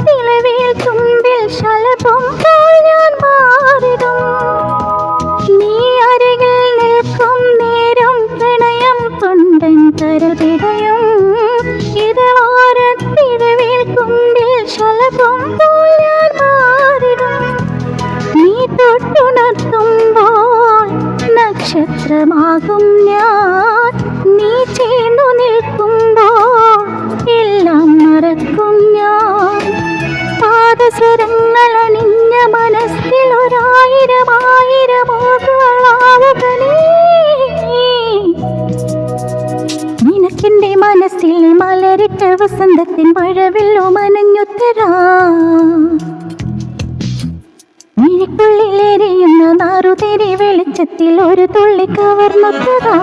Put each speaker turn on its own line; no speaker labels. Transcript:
നിലവിൽ തുമ്പിൽ ശലഭം പോൽ ഞാൻ മാറിടും. നീ അരികിൽ നിൽക്കും നേരം പ്രണയം കൊണ്ടൻ കരൾ പിടയും. ഇതളോരത്തിരവിൽ തുമ്പിൽ ശലഭം പോൽ ഞാൻ മാറിടും. നീ തൊട്ടുണർത്തുമ്പോൾ നക്ഷത്രമാകും ഞാൻ. നീ ചേർന്നു നിൽക്കുമ്പോൾ എല്ലാം മറക്കും ഞാൻ. പാദസ്വരങ്ങൾ അണിഞ്ഞ മനസ്സിൽ ഒരായിരമായിരമോകളാവുക നീ. നിനക്കെന്റെ മനസ്സിൽ മലരിട്ട വസന്തത്തിൻ മഴവില്ലോ മനഞ്ഞുത്തരാ. നിനക്കുള്ളിലെരിയുന്ന നാറുതിരി വെളിച്ചത്തിൽ ഒരു തുള്ളി കവർന്നൊത്തതാ.